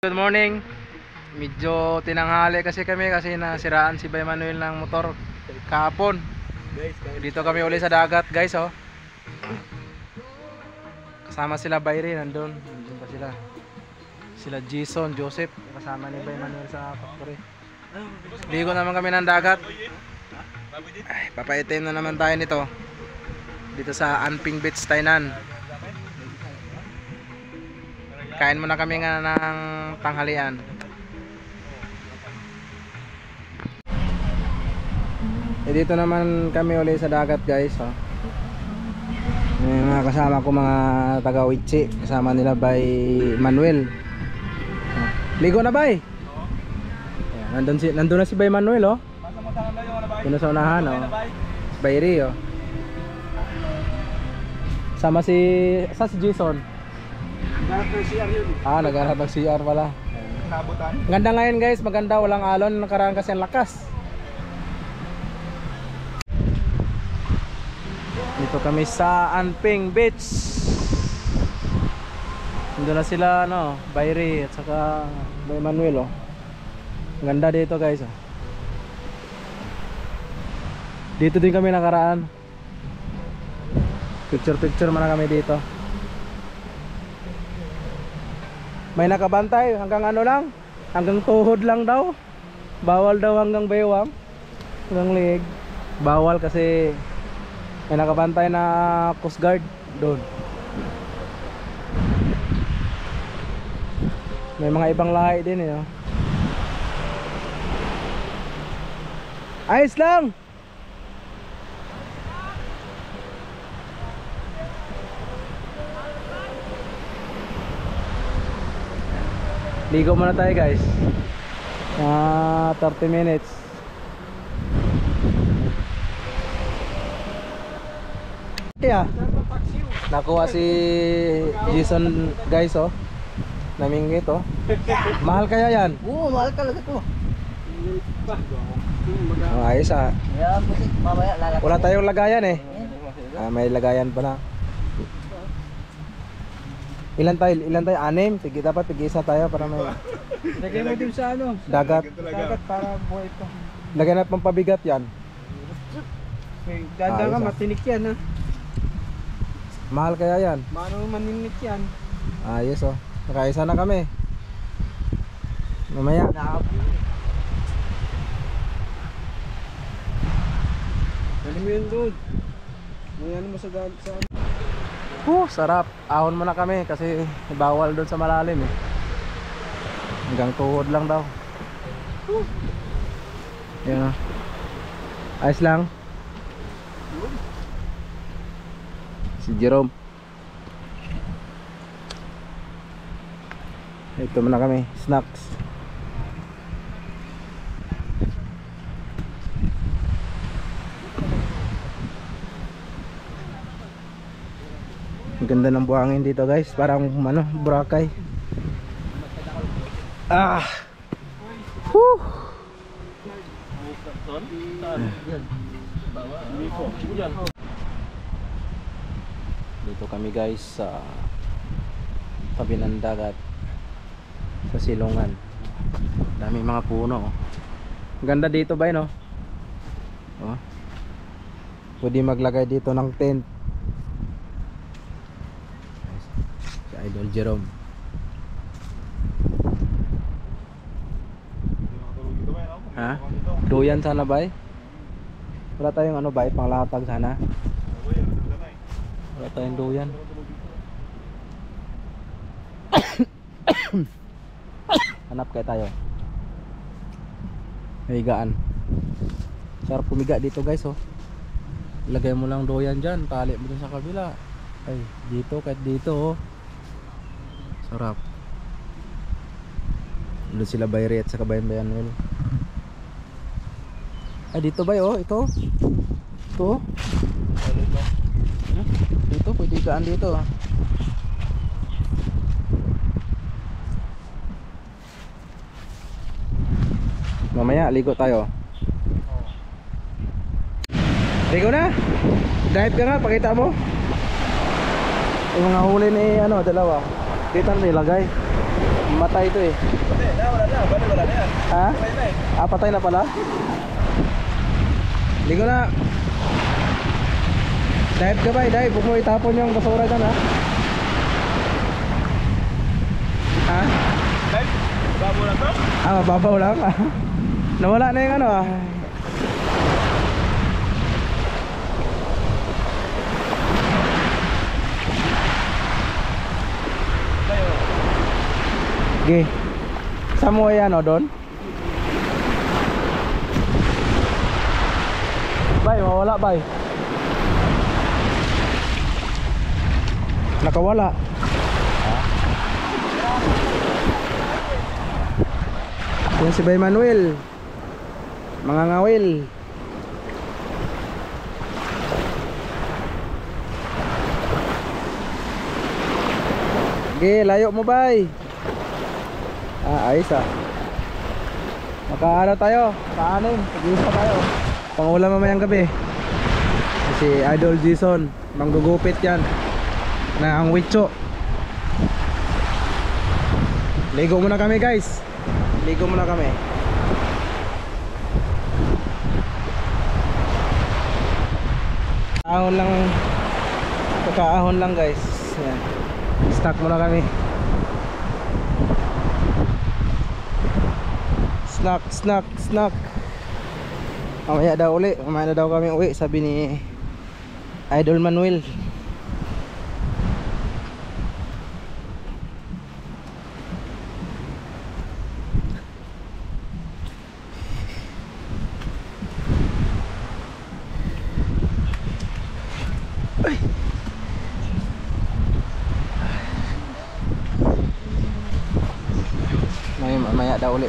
Good morning. Medyo tinanghali kasi kami kasi nasiraan si Bay Manuel ng motor kahapon. Dito kami uli sa dagat, guys, oh. Kasama sila Bayri, nandun pa sila. Sila Jason, Joseph, kasama ni Bay Manuel sa factory. Ligo naman kami ng dagat. Ay, papaitim na naman tayo nito. Dito sa Anping Beach, Tainan. Kain muna kami nga ng tanghalian. Dito naman kami uli sa dagat, guys, oh. May mga kasama ko, mga taga Uichi, kasama nila by Manuel. Ligo na, Bay? Nandun na si Bay Manuel, oh. Doon sa unahan, oh. Bayri, oh. Sama si Jason. Naghanap ng CR yun. Naghanap ng CR pala. Nabutan. Ganda ngayon, guys, maganda, walang alon, nakaraan kasi ang lakas. Dito kami sa Anping Beach. Nandun na sila, no, Bayri at saka Bay Manuel, oh. Ganda dito, guys, oh. Dito din kami nakaraan. Picture muna kami dito. May nakabantay hanggang ano lang, hanggang tuhod lang daw. Bawal daw hanggang baywang, hanggang leg. Bawal kasi may nakabantay na Coast Guard doon. May mga ibang lahi din, eh, oh. Ayos lang. Ligo muna tayo, guys. 30 minutes. Kaya nakuha si Jason, guys, oh. Namingit, oh. Mahal kaya yan? Oo, mahal talaga to. Ayos, ah. Yeah, kasi mamaya lalaki. Wala tayong lagayan, eh. May lagayan pa na. Ilan tayo? 6? Sige, dapat tig-isa tayo para may Lagay mo din sa ano? dagat. Dagat para buhay ito. Lagyan natin pang pabigat yan. Ganda ka, Ayos, ah. matinik yan, ha. Mahal kaya yan? Mano maninit yan. Ayos, oh. Nakaisa na kami. Mamaya. Dali mo yun doon. May ano mo sa dagat sa ano. Sarap. Ahon muna kami kasi bawal doon sa malalim, eh. Hanggang tuhod lang daw. Yan, oh. Ayos lang. Si Jerome. Ito muna kami, snacks. Ang ganda ng buhangin dito, guys, parang ano, Boracay. Dito kami, guys, sa tabi ng dagat, sa silungan. Daming mga puno, oh. Ang ganda dito, ba, no? Oh. Pwede maglagay dito ng tent. Si Idol Jerome. Ha? Duyan sana, bay? Wala tayong ano, bay, panglatag sana. Wala tayong duyan. Hanap kayo tayo. Higaan. Sarap pumiga dito, guys, oh. Ilagay mo lang duyan dyan, tali mo dun sa kabila. Ay, dito, kahit dito, oh. Sarap. Doon sila Bayri at saka Bayan Well. Ay, dito, bay, oh, ito. Ito, oh. Dito, pwede higaan dito, oh. Mamaya ligo tayo. Ligo na. Dive ka nga, pakita mo. Yung mga huli ni ano, dalawa. Kita na nilagay. Matay ito eh. Patay na, wala na. Wala na yan. Ha? Patay na eh. Ah, patay na pala? Hindi ko na. Dive ka ba? Dive. Huwag mo itapon yung basura dyan ha. Ha? Dive? Babo lang to? Ah, mababaw lang. Nawala na yung ano ah. Tayo. Okay. Saan mo yan o doon? Bay, mawala bay. Nakawala. Yan si Bay Manuel. Mga ngawil. Okay, layo mo bay. Ayos ah. Makaano tayo? Kaanin, pag-isa tayo. Pangulam mamayang gabi. Si Idol Jason, manggugupit yan na ang witcho. Ligo muna kami guys. Ligo muna kami. Ahon lang. Kakaahon lang guys. Yan. Stock muna kami. Snack. Mamaya daw uli. Mamaya na daw kami uwi. Sabi ni Idol Manuel. Mamaya daw uli.